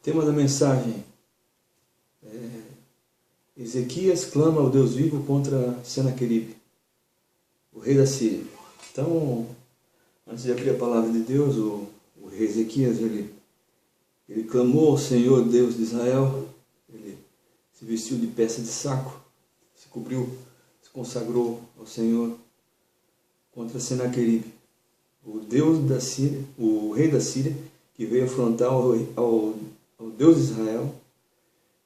Tema da mensagem é Ezequias clama ao Deus vivo contra Senaqueribe, o rei da Síria. Então, antes de abrir a palavra de Deus, o rei Ezequias, ele clamou ao Senhor Deus de Israel, ele se vestiu de peça de saco, se cobriu, se consagrou ao Senhor contra Senaqueribe, o Deus da Síria, o rei da Síria, que veio afrontar ao Deus de Israel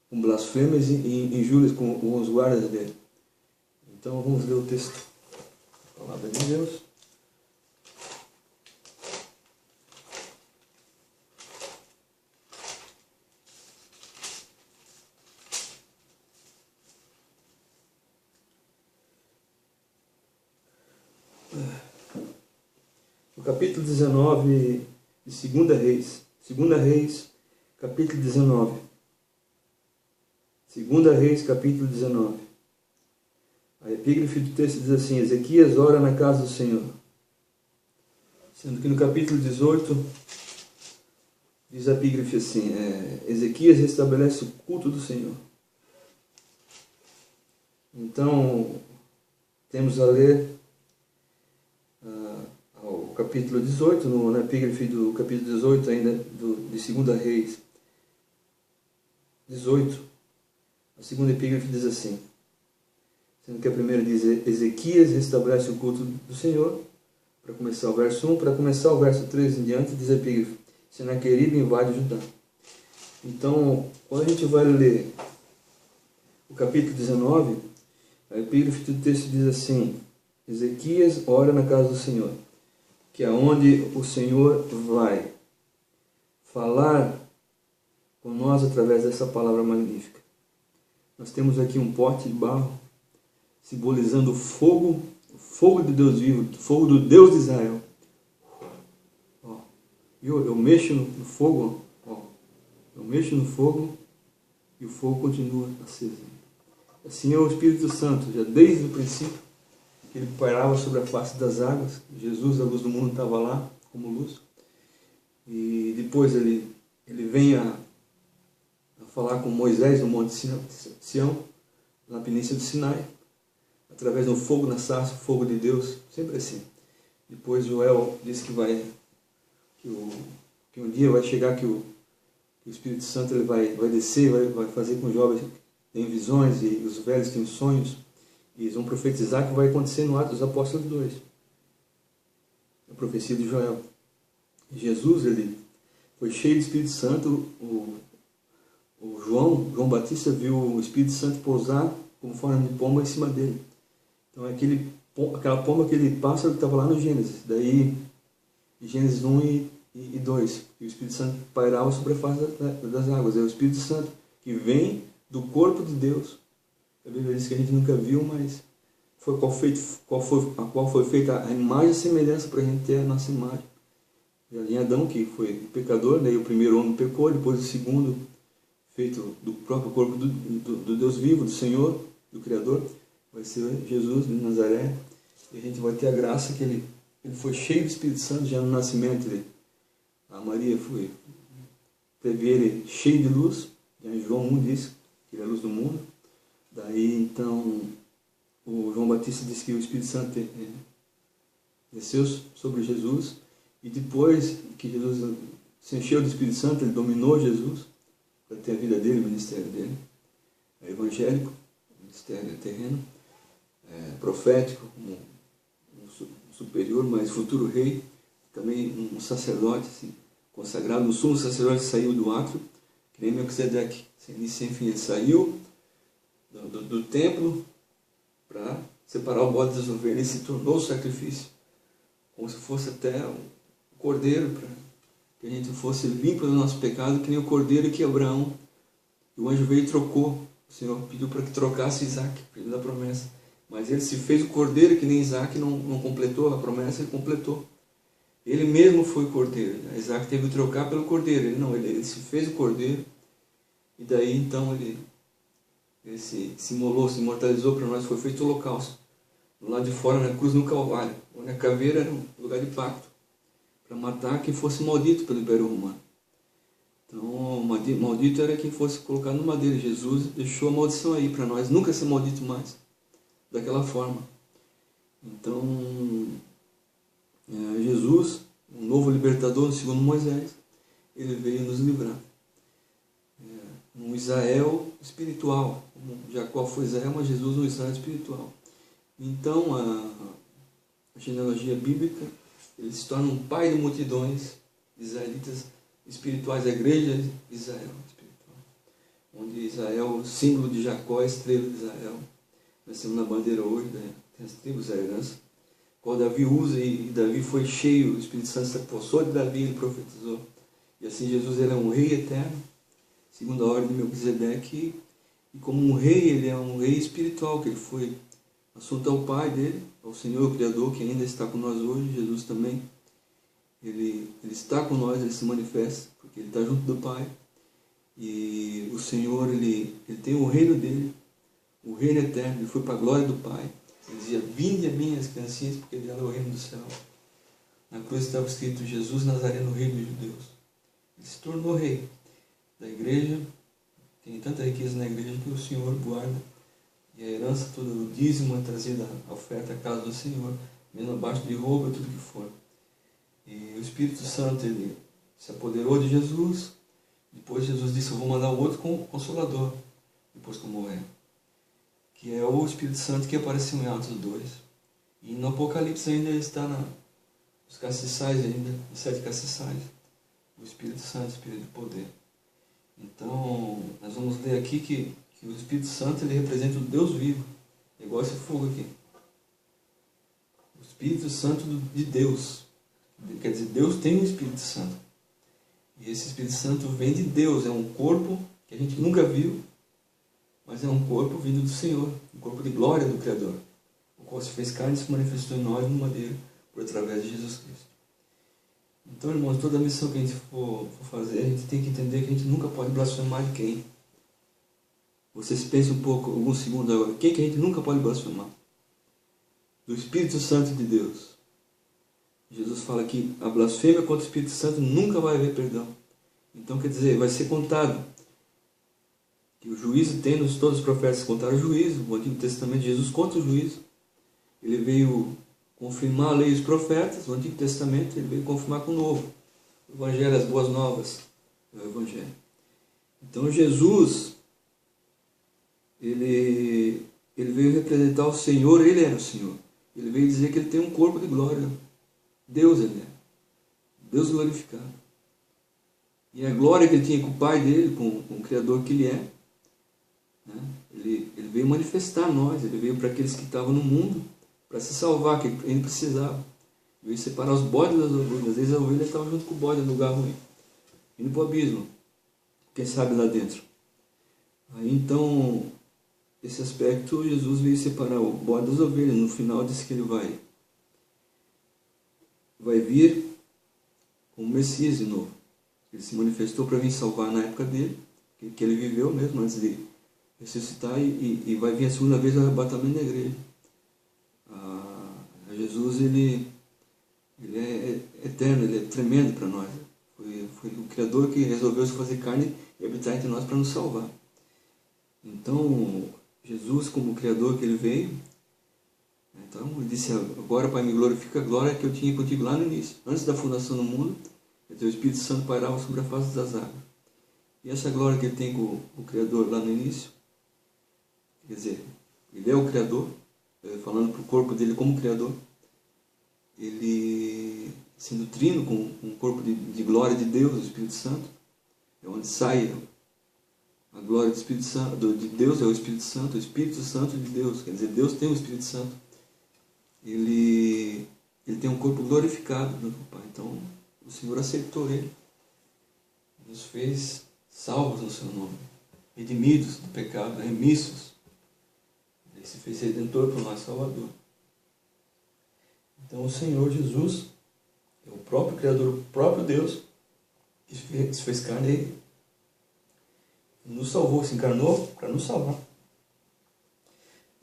com blasfêmias e injúrias com os guardas dele. Então vamos ler o texto, a palavra de Deus. No capítulo 19 de 2 Reis, 2 Reis, capítulo 19. 2 Reis, capítulo 19. A epígrafe do texto diz assim: Ezequias ora na casa do Senhor. Sendo que no capítulo 18, diz a epígrafe assim, Ezequias restabelece o culto do Senhor. Então, temos a ler ao capítulo 18, na epígrafe do capítulo 18 ainda, de 2 Reis 18, a segunda epígrafe diz assim, sendo que a primeira diz, Ezequias restabelece o culto do Senhor, para começar o verso 1, para começar o verso 3 em diante, diz a epígrafe, Senaqueribe invade Judá. Então, quando a gente vai ler o capítulo 19, a epígrafe do texto diz assim, Ezequias ora na casa do Senhor, que é onde o Senhor vai falar com nós através dessa palavra magnífica. Nós temos aqui um pote de barro, simbolizando o fogo de Deus vivo, o fogo do Deus de Israel. Ó, eu mexo no fogo, ó, eu mexo no fogo e o fogo continua aceso. Assim é o Espírito Santo, já desde o princípio, que ele pairava sobre a face das águas. Jesus, a luz do mundo, estava lá como luz. E depois ele vem a falar com Moisés no Monte Sião, na Península do Sinai, através do fogo na sarça, fogo de Deus, sempre assim. Depois Joel disse que um dia vai chegar que o Espírito Santo ele vai descer, vai fazer com os jovens tenham visões e os velhos tenham sonhos. E eles vão profetizar que vai acontecer no Atos dos Apóstolos 2. A profecia de Joel. Jesus, ele foi cheio do Espírito Santo. O João Batista viu o Espírito Santo pousar como forma de pomba em cima dele. Então é aquela pomba, aquele pássaro que estava lá no Gênesis. Daí, Gênesis 1 e 2. E o Espírito Santo pairava sobre a face das águas. É o Espírito Santo que vem do corpo de Deus. A Bíblia diz que a gente nunca viu, mas a qual foi feita a imagem e a semelhança para a gente ter a nossa imagem. Já em Adão, que foi pecador, daí o primeiro homem pecou, depois o segundo, feito do próprio corpo do Deus vivo, do Senhor, do Criador, vai ser Jesus de Nazaré. E a gente vai ter a graça que ele foi cheio do Espírito Santo já no nascimento. A Maria teve ele cheio de luz, já em João 1 diz que ele é a luz do mundo. Daí, então, o João Batista disse que o Espírito Santo desceu sobre Jesus, e depois que Jesus se encheu do Espírito Santo, ele dominou Jesus, para ter a vida dele, o ministério dele. É evangélico, ministério terreno, profético, um superior, mas futuro rei, também um sacerdote, assim, consagrado, um sumo sacerdote saiu do átrio, que nem Melquisedeque, sem início sem fim, ele saiu do templo para separar o bode das ovelhas e se tornou o sacrifício, como se fosse até um cordeiro, para que a gente fosse limpo do nosso pecado, que nem o cordeiro que Abraão, o anjo veio e trocou. O Senhor pediu para que trocasse Isaac, filho da promessa, mas ele se fez o cordeiro, que nem Isaac não completou a promessa, ele completou. Ele mesmo foi o cordeiro. Isaac teve que trocar pelo cordeiro, ele se fez o cordeiro, e daí então ele se imolou, se imortalizou para nós, foi feito o holocausto. Do lado de fora, na cruz, no Calvário, onde a caveira era um lugar de pacto, para matar quem fosse maldito pelo Império Romano. Então, maldito era quem fosse colocado no madeiro. Jesus deixou a maldição aí para nós nunca ser maldito mais daquela forma. Então, Jesus, o novo libertador, segundo Moisés, ele veio nos livrar. Um Israel espiritual, como Jacó foi Israel, mas Jesus um Israel espiritual. Então, a genealogia bíblica, ele se torna um pai de multidões israelitas espirituais, a igreja de Israel espiritual, onde Israel, símbolo de Jacó, a estrela de Israel. Nós temos na bandeira hoje, tem as tribos, a herança, qual Davi usa, e Davi foi cheio, o Espírito Santo se apossou de Davi, ele profetizou. E assim Jesus, ele é um rei eterno, segundo a ordem de Melquisedeque, e como um rei, ele é um rei espiritual, que ele foi assunto ao Pai dele, ao Senhor, o Criador, que ainda está com nós hoje. Jesus também, ele está com nós, ele se manifesta, porque ele está junto do Pai. E o Senhor, ele tem o reino dele, o reino eterno, ele foi para a glória do Pai. Ele dizia: vinde a mim, as criancinhas, porque dela é o reino do céu. Na cruz estava escrito: Jesus Nazareno, rei dos judeus. Ele se tornou rei da igreja. Tem tanta riqueza na igreja que o Senhor guarda. E a herança, todo o dízimo é trazido, a oferta à casa do Senhor, mesmo abaixo de roubo, tudo que for. E o Espírito Santo, ele se apoderou de Jesus. Depois Jesus disse: eu vou mandar um outro consolador, depois que eu morrer, que é o Espírito Santo que apareceu em Atos 2. E no Apocalipse ainda está nos castiçais, ainda, nos 7 castiçais, o Espírito Santo, o Espírito de poder. Então, nós vamos ler aqui que o Espírito Santo, ele representa o Deus vivo, é igual esse fogo aqui. O Espírito Santo de Deus, quer dizer, Deus tem um Espírito Santo. E esse Espírito Santo vem de Deus, é um corpo que a gente nunca viu, mas é um corpo vindo do Senhor, um corpo de glória do Criador, o qual se fez carne e se manifestou em nós no madeiro, por através de Jesus Cristo. Então, irmãos, toda a missão que a gente for fazer, a gente tem que entender que a gente nunca pode blasfemar de quem. Vocês pensem um pouco, alguns segundos agora, quem que a gente nunca pode blasfemar? Do Espírito Santo de Deus. Jesus fala que a blasfêmia contra o Espírito Santo nunca vai haver perdão. Então, quer dizer, vai ser contado. Que o juízo tem, todos os profetas contaram o juízo, o Antigo Testamento, Jesus conta o juízo. Ele veio confirmar a lei dos profetas, o Antigo Testamento, ele veio confirmar com o Novo. O Evangelho, as boas novas do Evangelho. Então Jesus, ele veio representar o Senhor, ele era o Senhor. Ele veio dizer que ele tem um corpo de glória. Deus ele é. Deus glorificado. E a glória que ele tinha com o Pai dele, com o Criador que ele é, né? Ele veio manifestar a nós, ele veio para aqueles que estavam no mundo, para se salvar, que ele precisava. Ele veio separar os bodes das ovelhas. Às vezes a ovelha estava junto com o bode no lugar ruim, indo para o abismo, quem sabe lá dentro. Aí então, esse aspecto, Jesus veio separar o bode das ovelhas. No final disse que ele vai vir como Messias de novo. Ele se manifestou para vir salvar na época dele, que ele viveu mesmo antes de ressuscitar, e vai vir a segunda vez o arrebatamento da igreja. Jesus, ele é eterno, ele é tremendo para nós. Foi o Criador que resolveu se fazer carne e habitar entre nós para nos salvar. Então, Jesus, como Criador que ele veio, então ele disse: agora, Pai, me glorifica a glória que eu tinha contigo lá no início, antes da fundação do mundo. O Espírito Santo pairava sobre a face das águas. E essa glória que ele tem com o Criador lá no início, quer dizer, ele é o Criador, falando para o corpo dele como Criador, ele sendo trino com um corpo de glória de Deus, do Espírito Santo, é onde sai a glória do Espírito Santo, de Deus é o Espírito Santo de Deus, quer dizer, Deus tem o Espírito Santo, ele tem um corpo glorificado no Pai. Então o Senhor aceitou ele, nos fez salvos no seu nome, redimidos do pecado, remissos. Ele se fez redentor para o nosso Salvador. Então o Senhor Jesus é o próprio Criador, o próprio Deus, que se fez carne e nos salvou, se encarnou para nos salvar.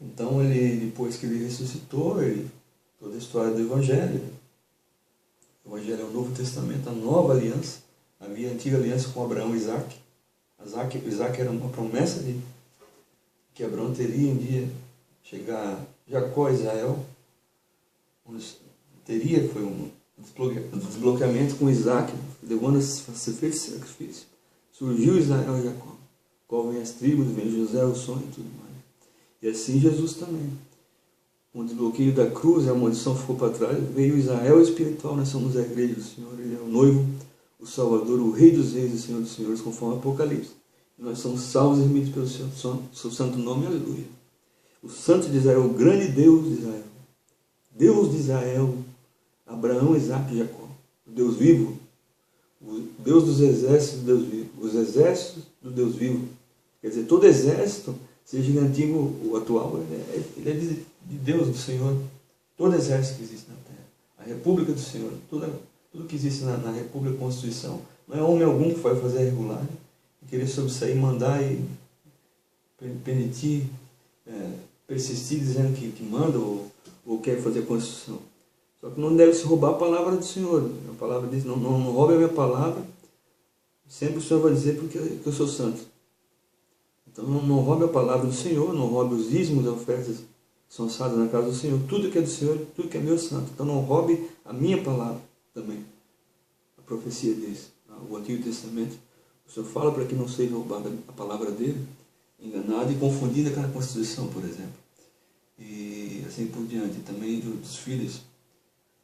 Então ele, depois que ele ressuscitou, toda a história do Evangelho, o Evangelho é o Novo Testamento, a nova aliança. Havia a antiga aliança com Abraão e Isaac, Isaac era uma promessa de que Abraão teria um dia chegar Jacó, Israel, onde teria, foi um desbloqueamento com Isaac, levando a ser feito sacrifício. Surgiu Israel e Jacó, qual vem as tribos, vem José, o sonho e tudo mais. E assim Jesus também. Com o desbloqueio da cruz, a maldição ficou para trás, veio Israel espiritual, nós somos a igreja do Senhor, ele é o noivo, o Salvador, o Rei dos Reis e o Senhor dos Senhores, conforme o Apocalipse. E nós somos salvos e remidos pelo seu santo nome, aleluia. O Santo de Israel, o grande Deus de Israel. Deus de Israel, Abraão, Isaac e Jacó. O Deus vivo, o Deus dos exércitos, Deus vivo. Os exércitos do Deus vivo. Quer dizer, todo exército, seja ele antigo ou atual, ele é de Deus, do Senhor. Todo exército que existe na terra. A República do Senhor, tudo que existe na República, a Constituição. Não é homem algum que vai fazer a regulagem, querer sobressair, mandar e permitir, persistir dizendo que manda ou quer fazer a Constituição. Só que não deve se roubar a palavra do Senhor. A palavra diz, não roube a minha palavra. Sempre o Senhor vai dizer porque eu sou santo. Então não roube a palavra do Senhor, não roube os dízimos e ofertas que são assadas na casa do Senhor. Tudo que é do Senhor, tudo que é meu é santo. Então não roube a minha palavra também. A profecia diz, o Antigo Testamento, o Senhor fala para que não seja roubada a palavra dele, enganada e confundida com a Constituição, por exemplo. E assim por diante. Também dos filhos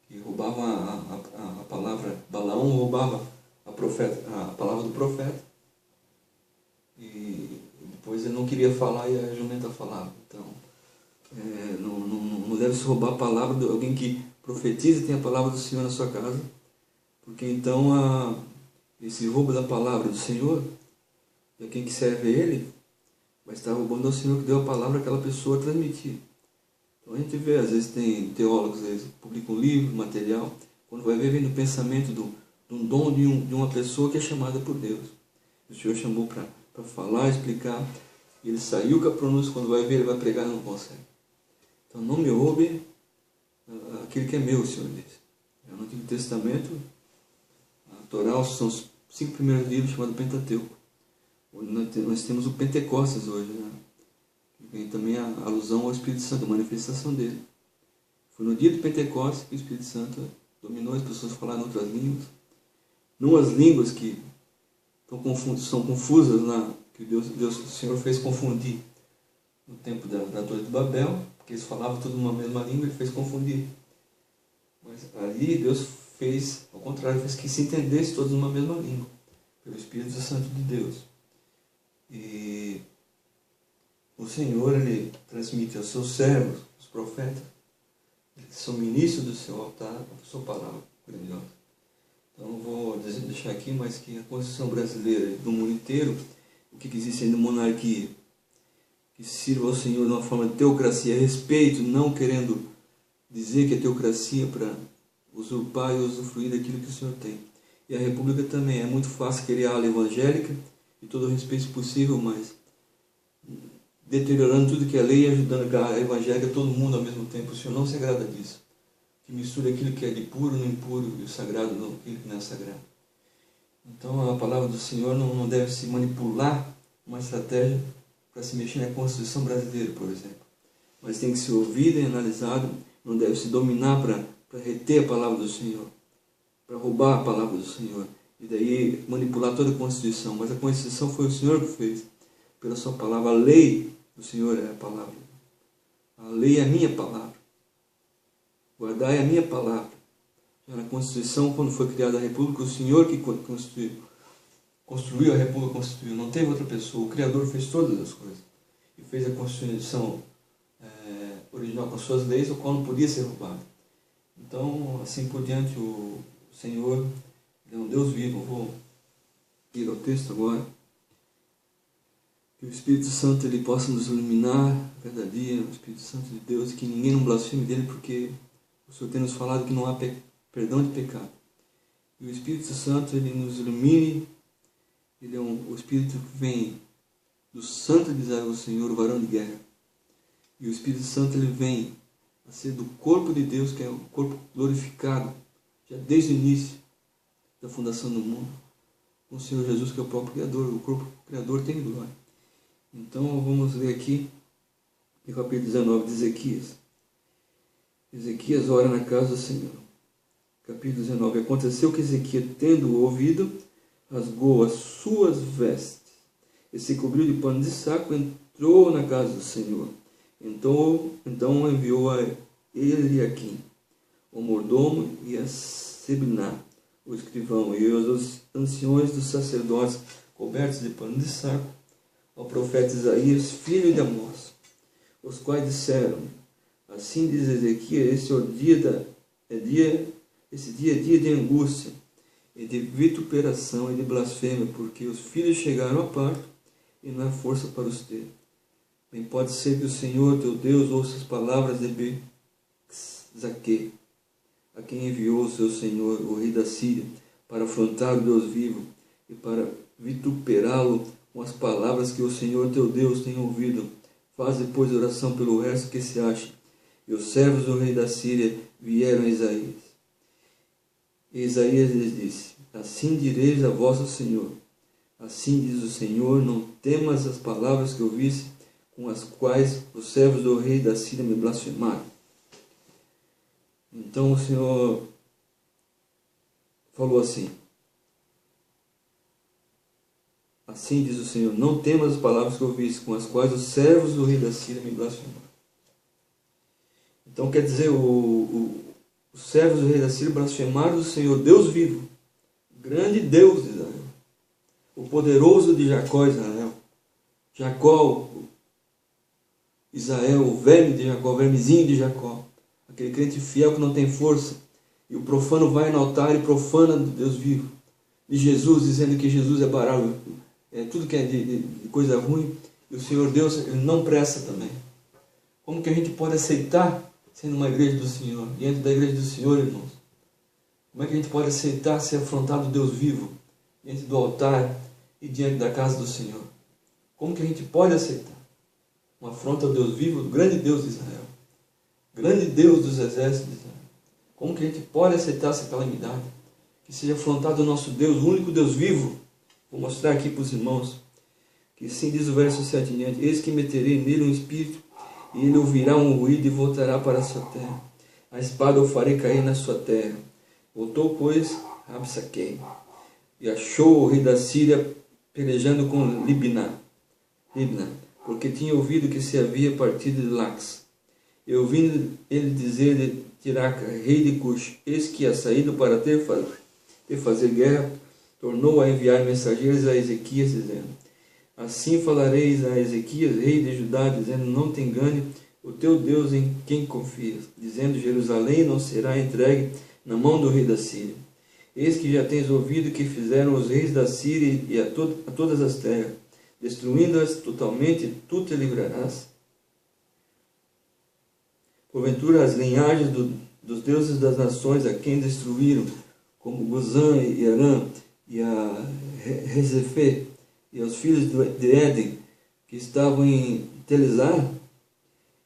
que roubavam a palavra. Balaão roubava a palavra do profeta. E depois ele não queria falar e a jumenta falava. Então, não deve se roubar a palavra de alguém que profetiza e tem a palavra do Senhor na sua casa. Porque então esse roubo da palavra do Senhor, e quem que serve a ele, vai estar roubando ao Senhor que deu a palavra àquela pessoa transmitir. Então a gente vê, às vezes tem teólogos, às vezes publicam um livro, material, quando vai ver, vem do pensamento de um dom de uma pessoa que é chamada por Deus. O Senhor chamou para falar, explicar, e ele saiu com a pronúncia, quando vai ver, ele vai pregar e não consegue. Então não me roube aquilo que é meu, o Senhor diz. No Antigo Testamento, a Torá são os 5 primeiros livros chamados Pentateuco. Nós temos o Pentecostes hoje, né? Vem também a alusão ao Espírito Santo, a manifestação dele. Foi no dia do Pentecostes que o Espírito Santo dominou, as pessoas falaram outras línguas. Não as línguas que são confusas, que o Senhor fez confundir no tempo da Torre de Babel, porque eles falavam tudo uma mesma língua, ele fez confundir. Mas ali Deus fez, ao contrário, fez que se entendesse todos numa mesma língua, pelo Espírito Santo de Deus. E o Senhor, ele transmite aos seus servos, os profetas, que são ministros do seu altar, a sua palavra grandiosa. Então não vou deixar aqui, mas que a Constituição brasileira do mundo inteiro, o que existe ainda monarquia, que sirva ao Senhor de uma forma de teocracia, respeito, não querendo dizer que é teocracia para usurpar e usufruir daquilo que o Senhor tem. E a República também, é muito fácil querer a ala evangélica e todo o respeito possível, mas deteriorando tudo que é lei e ajudando a evangélica todo mundo ao mesmo tempo. O Senhor não se agrada disso. Que mistura aquilo que é de puro no impuro e o sagrado no aquilo que não é sagrado. Então a palavra do Senhor não deve se manipular uma estratégia para se mexer na Constituição brasileira, por exemplo. Mas tem que ser ouvida e analisada, não deve se dominar para reter a palavra do Senhor, para roubar a palavra do Senhor, e daí manipular toda a Constituição. Mas a Constituição foi o Senhor que fez, pela sua palavra. A lei do Senhor é a palavra. A lei é a minha palavra. Guardai a minha palavra. Já na Constituição, quando foi criada a República, o Senhor que construiu a República, constituiu. Não teve outra pessoa. O Criador fez todas as coisas. E fez a Constituição original com suas leis, o qual não podia ser roubado. Então, assim por diante, o Senhor é um Deus vivo. Eu vou ir ao texto agora. Que o Espírito Santo ele possa nos iluminar cada dia, o Espírito Santo de Deus, que ninguém não blasfeme dele, porque o Senhor tem nos falado que não há perdão de pecado. E o Espírito Santo ele nos ilumine, ele é o Espírito que vem do Santo de Israel, o Senhor, o varão de guerra. E o Espírito Santo ele vem a ser do corpo de Deus, que é o corpo glorificado, já desde o início da fundação do mundo, com o Senhor Jesus, que é o próprio Criador. O corpo Criador tem glória. Então vamos ler aqui no capítulo 19 de Ezequias. Ezequias ora na casa do Senhor. Capítulo 19. Aconteceu que Ezequias, tendo ouvido, rasgou as suas vestes e se cobriu de pano de saco, entrou na casa do Senhor. Então enviou a Eliaquim, o mordomo, e a Sebna, o escrivão, e os anciões dos sacerdotes, cobertos de pano de saco, ao profeta Isaías, filho de Amós, os quais disseram: assim diz Ezequias, esse dia é dia de angústia, e de vituperação e de blasfêmia, porque os filhos chegaram a parto, e não há força para os ter. Nem pode ser que o Senhor teu Deus ouça as palavras de Zaque, a quem enviou o seu Senhor, o rei da Síria, para afrontar o Deus vivo, e para vituperá-lo com as palavras que o Senhor teu Deus tem ouvido. Faze, pois, oração pelo resto que se acha. E os servos do rei da Síria vieram a Isaías. E Isaías lhes disse: assim direis a vosso Senhor. Assim diz o Senhor: não temas as palavras que ouviste, com as quais os servos do rei da Síria me blasfemaram. Então o Senhor falou assim: assim diz o Senhor: não temas as palavras que ouviste, com as quais os servos do rei da Síria me blasfemaram. Então quer dizer, os servos do rei da Síria blasfemaram do Senhor, Deus vivo, grande Deus de Israel, o poderoso de Jacó, Israel. Jacó, Israel, o verme de Jacó, o vermezinho de Jacó, aquele crente fiel que não tem força, e o profano vai no altar e profana do Deus vivo, de Jesus, dizendo que Jesus é barato, tudo que é de coisa ruim, e o Senhor Deus, Ele não presta também. Como que a gente pode aceitar sendo uma igreja do Senhor, diante da igreja do Senhor, irmãos? Como é que a gente pode aceitar ser afrontado Deus vivo, diante do altar e diante da casa do Senhor? Como que a gente pode aceitar uma afronta ao Deus vivo, do grande Deus de Israel, grande Deus dos exércitos de Israel? Como que a gente pode aceitar essa calamidade? Que seja afrontado o nosso Deus, o único Deus vivo. Vou mostrar aqui para os irmãos, que assim diz o verso 7 em diante: eis que meterei nele um espírito, e ele ouvirá um ruído e voltará para a sua terra. A espada o farei cair na sua terra. Voltou, pois, Rabsaque, e achou o rei da Síria pelejando com Libna, porque tinha ouvido que se havia partido de Lax. E ouvindo ele dizer de Tiraca, rei de Cush, eis que a saído para fazer guerra, tornou a enviar mensageiros a Ezequias, dizendo: assim falareis a Ezequias, rei de Judá, dizendo: não te engane o teu Deus em quem confias, dizendo: Jerusalém não será entregue na mão do rei da Síria. Eis que já tens ouvido que fizeram os reis da Síria e a todas as terras, destruindo-as totalmente, tu te livrarás. Porventura as linhagens dos deuses das nações a quem destruíram, como Gozã e Arã e a Rezefê, e aos filhos de Éden, que estavam em Telizar,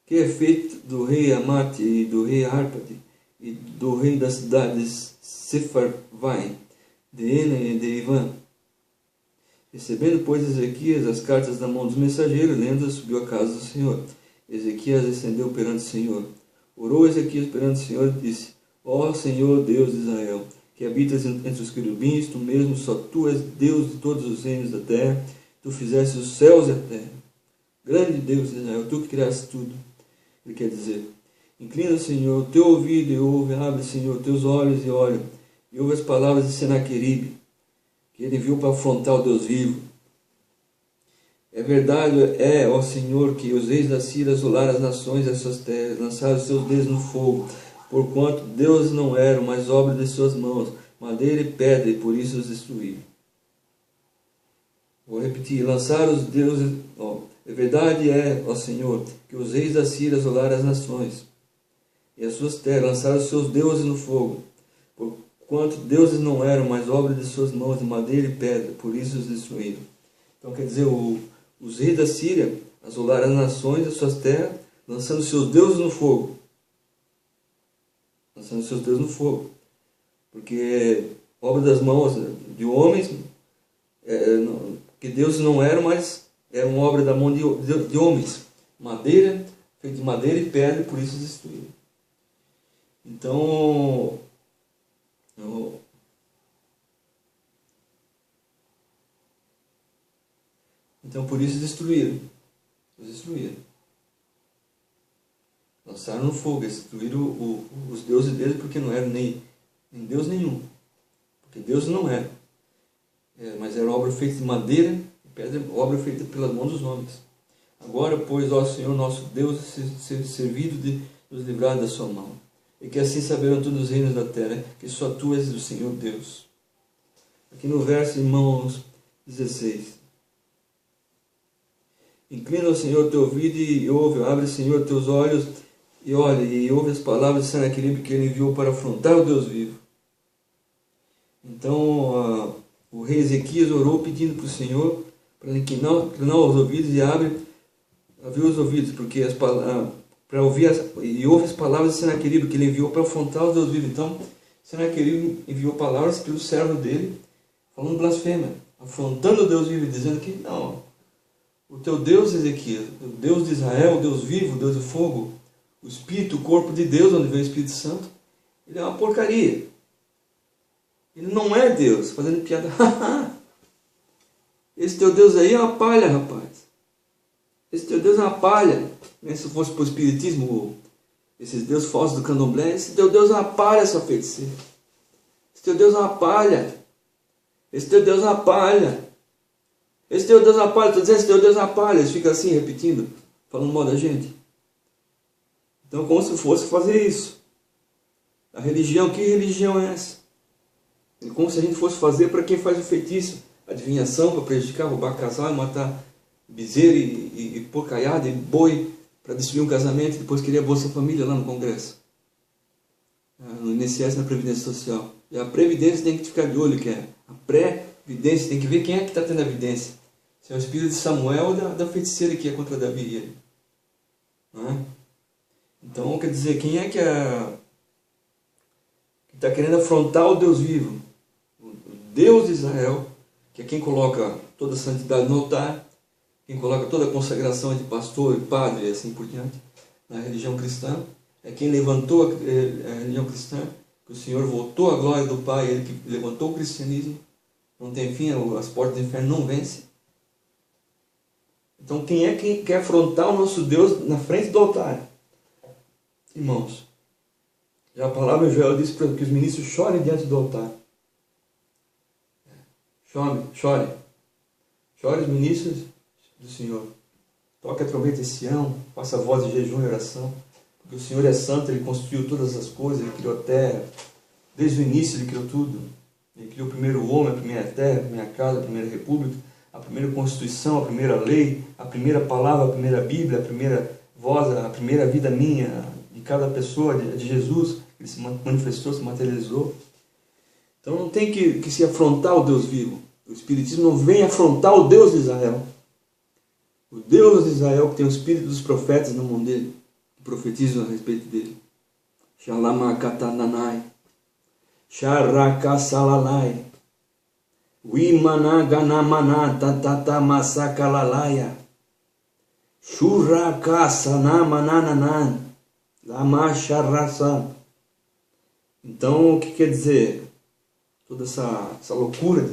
que é feito do rei Amate e do rei Arpade, e do rei das cidades Sepharvaim, de Ena e de Ivan. Recebendo, pois, Ezequias as cartas da mão dos mensageiros, lendo-as, subiu à casa do Senhor. Ezequias descendeu perante o Senhor. Orou Ezequias perante o Senhor e disse: ó Senhor Deus de Israel, que habitas entre os querubins, tu mesmo, só tu és Deus de todos os reinos da terra, tu fizeste os céus e a terra. Grande Deus de Israel, tu que criaste tudo. Ele quer dizer: inclina, Senhor, o teu ouvido e ouve, abre, Senhor, teus olhos e olha, e ouve as palavras de Senaqueribe, que ele enviou para afrontar o Deus vivo. É verdade, ó Senhor, que os reis da Síria assolaram as nações e as suas terras, lançaram os seus dedos no fogo, porquanto deuses não eram, mas obra de suas mãos, madeira e pedra, e por isso os destruíram. Vou repetir: lançaram os deuses. É verdade, ó Senhor, que os reis da Síria assolaram as nações e as suas terras, lançaram os seus deuses no fogo, porquanto deuses não eram, mas obra de suas mãos, de madeira e pedra, por isso os destruíram. Então quer dizer, os reis da Síria assolaram as nações e as suas terras, lançando seus deuses no fogo. Lançando seus deuses no fogo. Porque obra das mãos de homens, que Deus não era, mas era uma obra da mão de homens. Madeira, feito de madeira e pedra, e por isso destruíram. Então, por isso destruíram. Os destruíram. Lançaram no fogo, destruíram os deuses deles, porque não eram nem Deus nenhum. Porque Deus não era. Mas era obra feita de madeira e pedra, obra feita pelas mãos dos homens. Agora, pois, ó Senhor nosso Deus, ser servido de nos livrar da sua mão. E que assim saberão todos os reinos da terra, que só tu és o Senhor Deus. Aqui no verso, irmãos, 16. Inclina, Senhor, teu ouvido e ouve, abre, Senhor, teus olhos e olha, e ouve as palavras de Senaqueribe que ele enviou para afrontar o Deus vivo. Então, o rei Ezequias orou pedindo para o Senhor para inclinar os ouvidos e abrir os ouvidos, porque para ouvir e ouve as palavras de Senaqueribe que ele enviou para afrontar o Deus vivo. Então, Senaqueribe enviou palavras pelo servo dele, falando blasfêmia, afrontando o Deus vivo, dizendo que não, o teu Deus, Ezequias, o Deus de Israel, o Deus vivo, o Deus do fogo, o Espírito, o corpo de Deus, onde vem o Espírito Santo, ele é uma porcaria. Ele não é Deus, fazendo piada. Esse teu Deus aí é uma palha, rapaz. Esse teu Deus é uma palha. Se fosse para o Espiritismo, esses deuses falsos do candomblé, esse teu Deus é uma palha, sua feiticeira. Esse teu Deus é uma palha. Esse teu Deus é uma palha. Esse teu Deus é uma palha. Estou dizendo, esse teu Deus é uma palha. Eles ficam assim, repetindo, falando mal da gente. Então, como se fosse fazer isso. A religião, que religião é essa? É como se a gente fosse fazer para quem faz o feitiço. Adivinhação para prejudicar, roubar casal, matar bezerro e porcaiada e boi para destruir um casamento e depois querer a Bolsa Família lá no Congresso. No INSS, na Previdência Social. E a Previdência tem que ficar de olho, que é a pré-vidência, tem que ver quem é que está tendo a evidência. Se é o espírito de Samuel ou da feiticeira que é contra Davi e ele. Não é? Então, quer dizer, quem é que está querendo afrontar o Deus vivo? O Deus de Israel, que é quem coloca toda a santidade no altar, quem coloca toda a consagração de pastor e padre e assim por diante, na religião cristã, é quem levantou a religião cristã, que o Senhor voltou à glória do Pai, ele que levantou o cristianismo, não tem fim, as portas do inferno não vencem. Então quem é que quer afrontar o nosso Deus na frente do altar? Irmãos, já a palavra de Joel diz para que os ministros chorem diante do altar. Chore os ministros do Senhor. Toque a trombeta em Sião, faça a voz de jejum e oração, porque o Senhor é santo, Ele construiu todas as coisas, Ele criou a terra, desde o início Ele criou tudo. Ele criou o primeiro homem, a primeira terra, a primeira casa, a primeira república, a primeira constituição, a primeira lei, a primeira palavra, a primeira Bíblia, a primeira voz, a primeira vida minha, de cada pessoa, de Jesus. Ele se manifestou, se materializou. Então não tem que se afrontar o Deus vivo. O Espiritismo não vem afrontar o Deus de Israel. O Deus de Israel que tem o espírito dos profetas na mão dele, que profetizam a respeito dele. Shalamacatananai, Sharakasalalai, Wimanaganamana Tatatamasacalalaya, Shurakasanamananan, Lamacharasa. Então, o que quer dizer? Toda essa loucura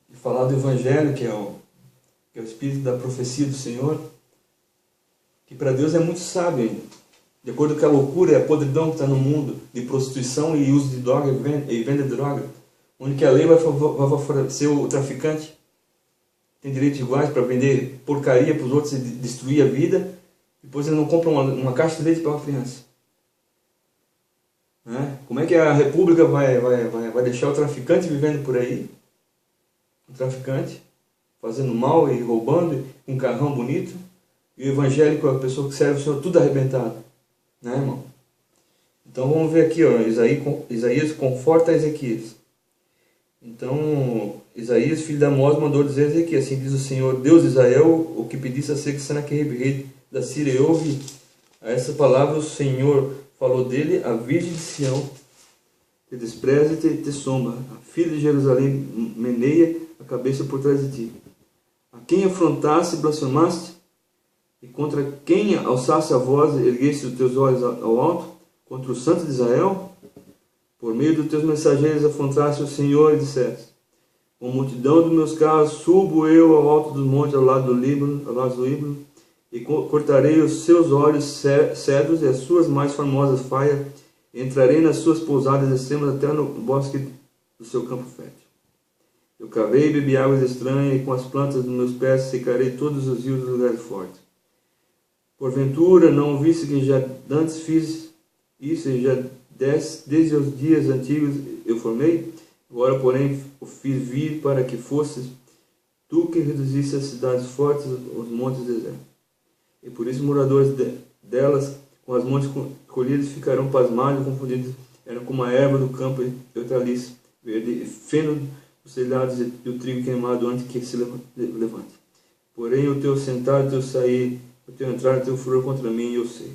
de falar do Evangelho, que é o espírito da profecia do Senhor, que para Deus é muito sábio ainda. De acordo com a loucura e a podridão que está no mundo, de prostituição e uso de droga e venda de droga, onde que a lei vai favorecer o traficante, tem direitos iguais para vender porcaria para os outros e destruir a vida, depois ele não compra uma caixa de leite para uma criança. Como é que a república vai deixar o traficante vivendo por aí? O traficante fazendo mal e roubando, com um carrão bonito, e o evangélico, a pessoa que serve o Senhor, tudo arrebentado. Né, irmão? Então vamos ver aqui, ó, Isaías conforta Ezequias. Então, Isaías, filho de Amós, mandou dizer a Ezequias: assim diz o Senhor, Deus de Israel, o que pedisse a Senaqueribe, rei da Síria, e ouve a essa palavra, o Senhor falou dele, a virgem de Sião te despreza e te sombra, a filha de Jerusalém meneia a cabeça por trás de ti. A quem afrontaste e blasfemaste, e contra quem alçaste a voz e ergueste os teus olhos ao alto, contra o Santo de Israel, por meio dos teus mensageiros afrontaste o Senhor e disseste: com multidão dos meus carros subo eu ao alto dos montes, ao lado do Líbano, e cortarei os seus olhos cedros e as suas mais formosas faias, e entrarei nas suas pousadas extremas até no bosque do seu campo fértil. Eu cavei e bebi águas estranhas, e com as plantas dos meus pés secarei todos os rios dos lugares fortes. Porventura não viste que já antes fiz isso, e já desde os dias antigos eu formei? Agora, porém, o fiz vir para que fosses tu que reduziste as cidades fortes, os montes desertos. E por isso os moradores delas, com as montes colhidas, ficarão pasmados e confundidos. Eram como a erva do campo e o traliço verde, e feno dos telhados e o trigo queimado antes que se levante. Porém, o teu sentar, o teu sair, o teu entrar, o teu furor contra mim, eu sei.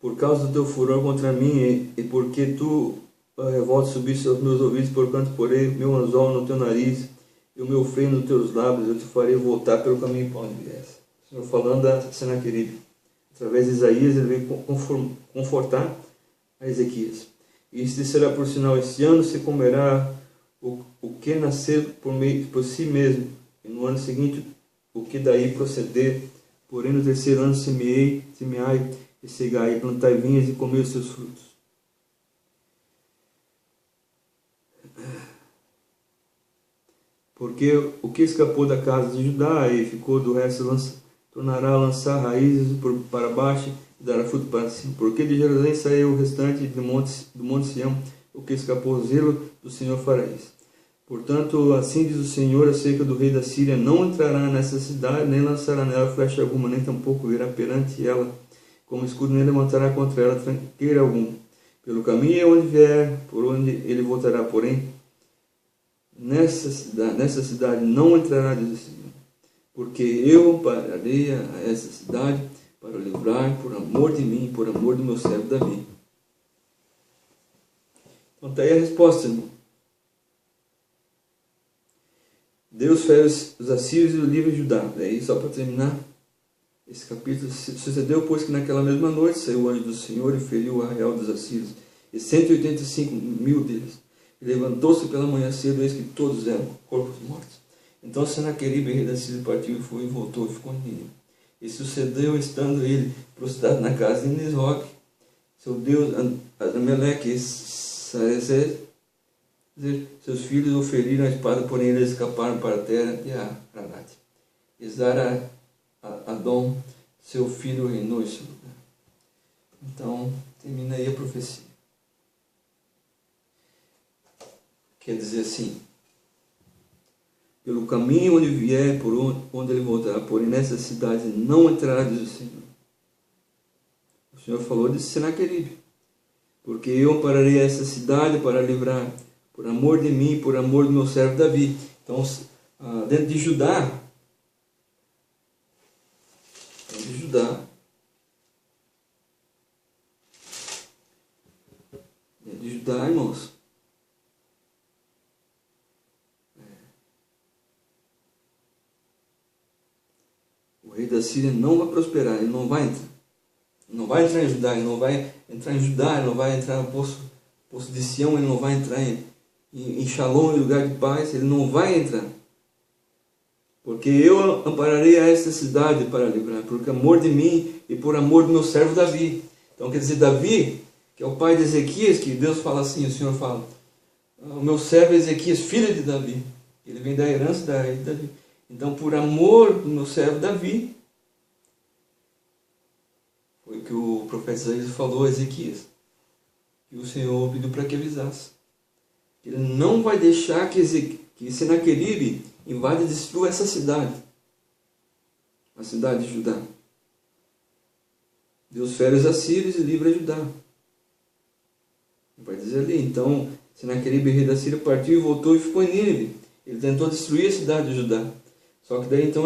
Por causa do teu furor contra mim, e porque tu a revolta subiste aos meus ouvidos, porquanto porei meu anzol no teu nariz e o meu freio nos teus lábios, eu te farei voltar pelo caminho para onde viesse. O Senhor falando a Senaqueribe. Através de Isaías, ele veio confortar a Ezequias. Isto será por sinal: este ano se comerá o que nascer por si mesmo, e no ano seguinte o que daí proceder. Porém no terceiro ano semeai e cegai, plantai vinhas e comei os seus frutos. Porque o que escapou da casa de Judá e ficou do resto tornará a lançar raízes para baixo e dará fruto para cima. Porque de Jerusalém saiu o restante do monte Sião, o que escapou o zelo do Senhor fará isso. Portanto, assim diz o Senhor acerca do rei da Síria: não entrará nessa cidade, nem lançará nela flecha alguma, nem tampouco virá perante ela como escudo, nem levantará contra ela tranqueira algum. Pelo caminho onde vier, por onde ele voltará, porém, nessa cidade não entrará, diz o Senhor, porque eu ampararei a essa cidade para livrar por amor de mim, por amor do meu servo Davi. Então está aí a resposta, irmão. Deus fez os assírios e o livre Judá. Daí, só para terminar esse capítulo: sucedeu, pois, que naquela mesma noite saiu o anjo do Senhor e feriu o arraial dos assírios, e 185.000 deles. E levantou-se pela manhã cedo, eis que todos eram corpos mortos. Então Senaqueribe, rei da Síria, partiu e foi, e voltou e ficou em Nínive. E sucedeu, estando ele prostrado na casa de Nisroque, seu deus Adrameleque e Sarezer, seus filhos o feriram a espada, porém eles escaparam para a terra de Ararat. E Zara-Adom, seu filho, reinou em seu lugar. Então, termina aí a profecia. Quer dizer assim: pelo caminho onde vier, por onde ele voltará, porém nessa cidade não entrará, diz o Senhor. O Senhor falou de Senaqueribe: porque eu ampararei essa cidade para livrar, por amor de mim, por amor do meu servo Davi. Então, dentro de Judá, irmãos, o rei da Síria não vai prosperar, ele não vai entrar. Não vai entrar em Judá, ele não vai entrar em Judá, ele não vai entrar no poço de Sião, ele não vai entrar em Shalom, em lugar de paz, ele não vai entrar. Porque eu ampararei a esta cidade para livrar, por amor de mim e por amor do meu servo Davi. Então quer dizer, Davi, que é o pai de Ezequias, que Deus fala assim, o Senhor fala: o meu servo Ezequias, filho de Davi. Ele vem da herança da rei de Davi. Então, por amor do meu servo Davi, foi que o profeta Isaías falou a Ezequias, que o Senhor pediu para que avisasse. Ele não vai deixar que Senaqueribe invade e destrua essa cidade, a cidade de Judá. Deus fere os assírios e livra Judá. Vai dizer ali: então Senaqueribe, rei da Síria, partiu e voltou e ficou em Nínive. Ele tentou destruir a cidade de Judá. Só que daí então,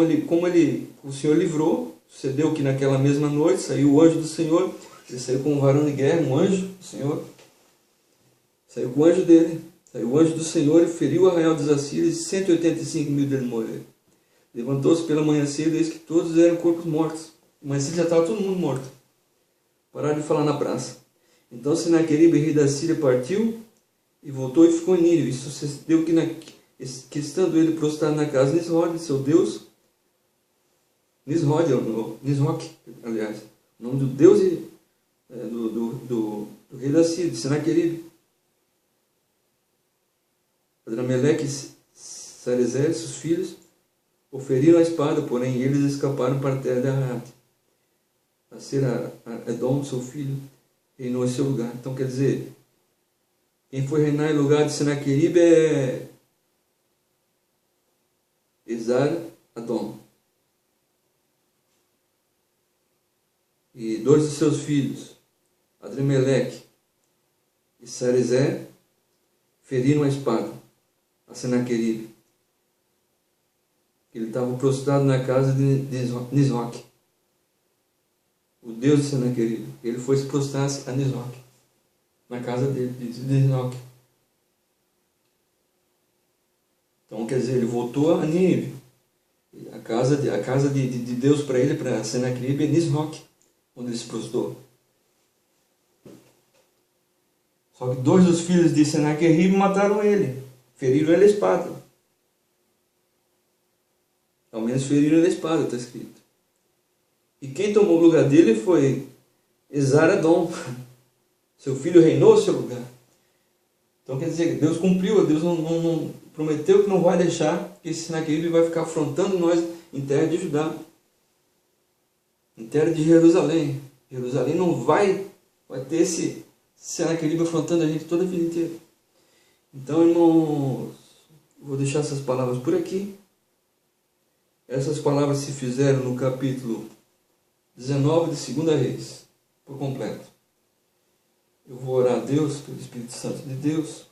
o Senhor livrou. Sucedeu que naquela mesma noite saiu o anjo do Senhor. Ele saiu com um varão de guerra, um anjo do Senhor. Saiu com o anjo dele. Saiu o anjo do Senhor e feriu o arraial dos assírios, e 185.000 deles morreram. Levantou-se pela manhã cedo, eis que todos eram corpos mortos. Mas já estava todo mundo morto. Pararam de falar na praça. Então Senaqueribe, rei da Síria, partiu e voltou e ficou em Nínive. Isso sucedeu que estando ele prostrado na casa de Nisroque, seu Deus, Nisroque, aliás, o nome do Deus do rei da Síria, de Senaqueribe. Adrameleque e Sarezer, seus filhos, o feriram a espada, porém eles escaparam para a terra de Arad. A ser Edom, seu filho, reinou em seu lugar. Então quer dizer, quem foi reinar em lugar de Senaqueribe é Esar-Adom. E 2 de seus filhos, Adrameleque e Sarezer, feriram a espada a Senaqueribe. Ele estava prostrado na casa de Nisroque, o Deus de Senaqueribe. Ele foi se prostrar a Nisroque, na casa dele, de Nisroque. Então, quer dizer, ele voltou a Nínive. A casa de Deus para ele, para Senaqueribe, é Nisroque, onde ele se prostrou. Só que 2 dos filhos de Senaqueribe mataram ele, feriram ele a espada. Ao menos feriram ele a espada, está escrito. E quem tomou o lugar dele foi Esar-Adom. Seu filho reinou no seu lugar. Então quer dizer, Deus cumpriu, Deus não prometeu que não vai deixar que esse Senaqueribe vai ficar afrontando nós em terra de Judá, em terra de Jerusalém. Jerusalém não vai ter esse Senaqueribe afrontando a gente toda a vida inteira. Então, irmãos, vou deixar essas palavras por aqui. Essas palavras se fizeram no capítulo 19 de 2 Reis, por completo. Eu vou orar a Deus, pelo Espírito Santo de Deus.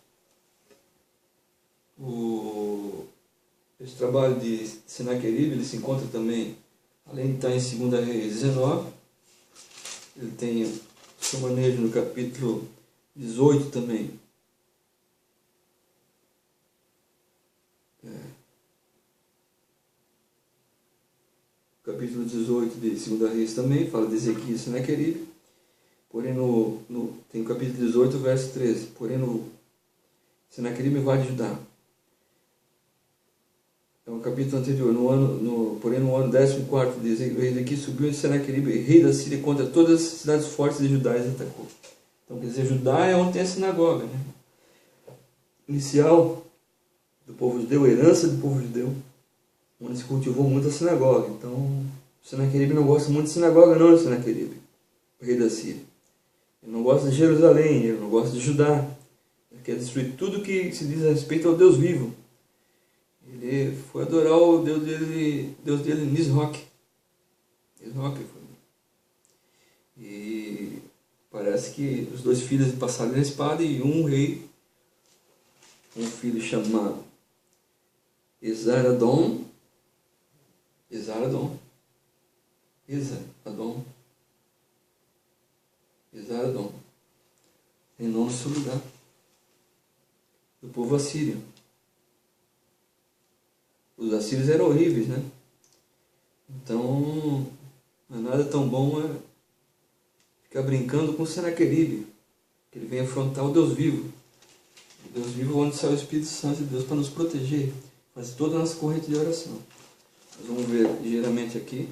Esse trabalho de Senaqueribe, ele se encontra também, além de estar em 2 Reis 19, ele tem seu manejo no capítulo 18 também. Capítulo 18 de 2 Reis também, fala de Ezequias e Senaqueribe. Porém, tem o capítulo 18, verso 13. Porém, Senaqueribe invade Judá. É um capítulo anterior. Porém, no ano 14º de Ezequias, subiu de Senaqueribe, rei da Síria, contra todas as cidades fortes de Judá e atacou. Então, quer dizer, Judá é onde tem a sinagoga, né? Inicial do povo judeu, herança do povo judeu, onde se cultivou muito a sinagoga. Então, Senaqueribe não gosta muito de sinagoga, não, Senaqueribe, o rei da Síria. Ele não gosta de Jerusalém, ele não gosta de Judá. Ele quer destruir tudo que se diz a respeito ao Deus vivo. Ele foi adorar o Deus dele, Nisroque. Nisroque foi. E parece que os 2 filhos passaram na espada e um filho chamado Esar-Adom, reinou no seu lugar, do povo assírio. Os assírios eram horríveis, né? Então, não é nada tão bom ficar brincando com Senaqueribe, que ele vem afrontar o Deus vivo. O Deus vivo onde sai o Espírito Santo de Deus para nos proteger, fazer toda a nossa corrente de oração. Nós vamos ver ligeiramente aqui,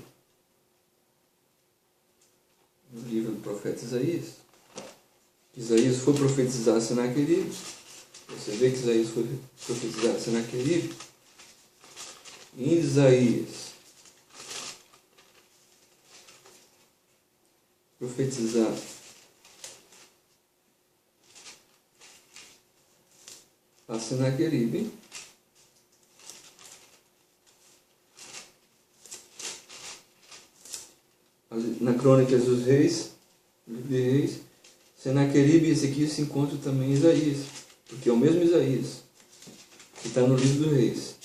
no livro do profeta Isaías. Isaías foi profetizar Senaqueribe. Você vê que Isaías foi profetizar Senaqueribe. Em Isaías, profetizar a Senaqueribe, na Crônicas dos Reis, livro de Reis, Senaqueribe e Ezequias se encontram também em Isaías, porque é o mesmo Isaías que está no livro dos Reis.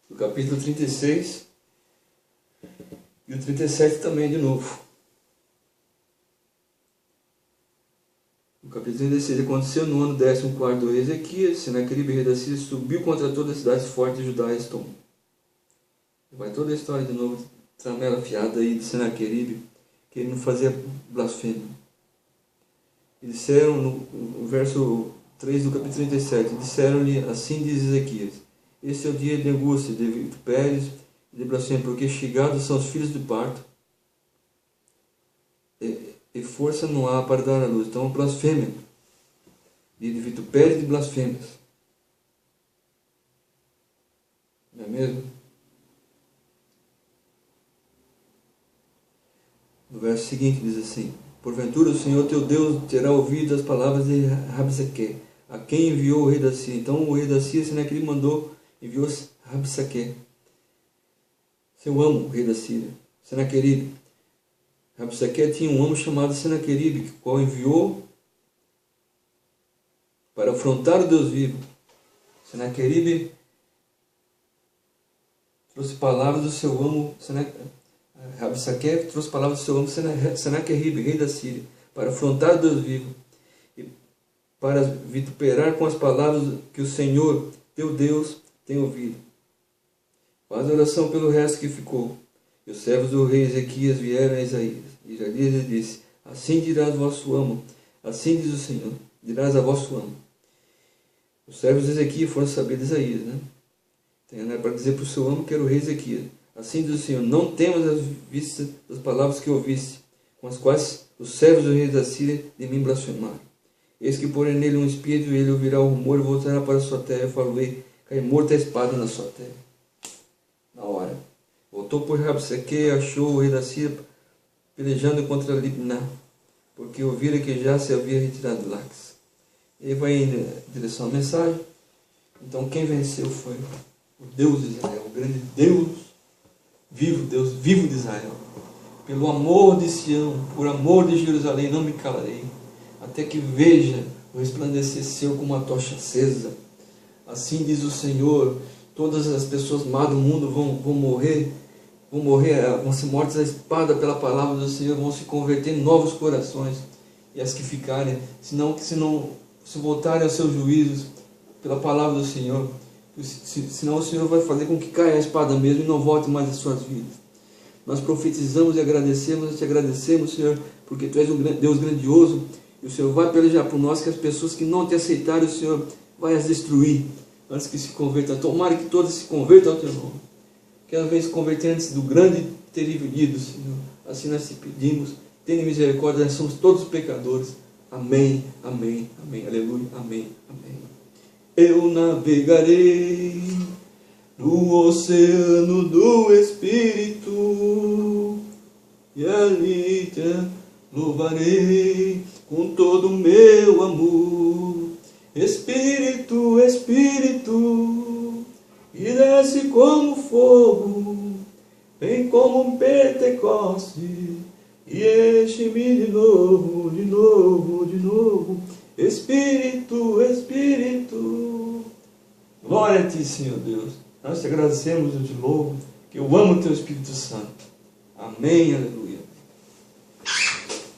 O capítulo 36 e o 37 também de novo. No capítulo 36, aconteceu no ano 14º do rei Ezequias, Senaqueribe, rei da Síria, subiu contra todas as cidades fortes de Judá e as tomou. Vai toda a história de novo, tramela fiada aí de Senaqueribe, que ele não fazia blasfêmia. E disseram, no verso 3 do capítulo 37, disseram-lhe, assim diz Ezequias, este é o dia de angústia, de vitupérios e de blasfêmia, porque chegados são os filhos do parto, e força não há para dar à luz. Então, blasfêmia, de vitupérios e de blasfêmias. Não é mesmo? No verso seguinte diz assim, porventura o Senhor teu Deus terá ouvido as palavras de Rabsaque, a quem enviou o rei da Síria. Então o rei da Síria, Senaqueribe, enviou Rabsaque, seu amo, o rei da Síria, Senaqueribe. Rabsaque tinha um amo chamado Senaqueribe, que qual enviou para afrontar o Deus vivo. Senaqueribe trouxe palavras do seu amo, Rabsaque trouxe palavras do seu amo Senaqueribe, rei da Síria, para afrontar o Deus vivo e para vituperar com as palavras que o Senhor, teu Deus, tem ouvido. Faz oração pelo resto que ficou. E os servos do rei Ezequias vieram a Isaías. E Isaías disse, assim dirás vosso amo, assim diz o Senhor, dirás a vosso amo. Os servos de Ezequias foram saber de Isaías, né? Então, para dizer para o seu amo que era o rei Ezequias. Assim diz o Senhor, não temas as vistas das palavras que ouviste, com as quais os servos do rei da Síria de mim blasfemaram. Eis que porém nele um espírito, e ele ouvirá o rumor e voltará para a sua terra, e falou-ei, cai morta a espada na sua terra. Na hora. Voltou por Rabsaque, achou o rei da Síria pelejando contra Libná, porque ouvira que já se havia retirado de Laques. Ele vai em direção à mensagem. Então quem venceu foi o Deus de Israel, o grande Deus vivo de Israel. Pelo amor de Sião, por amor de Jerusalém, não me calarei, até que veja o resplandecer seu como uma tocha acesa. Assim diz o Senhor, todas as pessoas má do mundo vão morrer, vão ser mortas à espada pela palavra do Senhor, vão se converter em novos corações, e as que ficarem, se voltarem aos seus juízos pela palavra do Senhor, senão o Senhor vai fazer com que caia a espada mesmo e não volte mais às suas vidas. Nós profetizamos e te agradecemos, Senhor, porque Tu és um Deus grandioso, e o Senhor vai pelejar por nós, que as pessoas que não Te aceitarem, o Senhor vai as destruir, antes que se convertam. Tomara que todas se convertam ao Teu nome, que elas venham se converter antes do grande e terrível dia do Senhor. Assim nós te pedimos, tenha misericórdia, nós somos todos pecadores. Amém, amém, amém, aleluia, amém, amém. Eu navegarei no oceano do Espírito, e ali te louvarei com todo o meu amor. Espírito, Espírito, e desce como fogo, vem como um Pentecoste, e enche-me de novo, de novo, de novo. Espírito, Espírito. Glória a Ti, Senhor Deus. Nós te agradecemos, eu te louvo, que eu amo o Teu Espírito Santo. Amém, aleluia.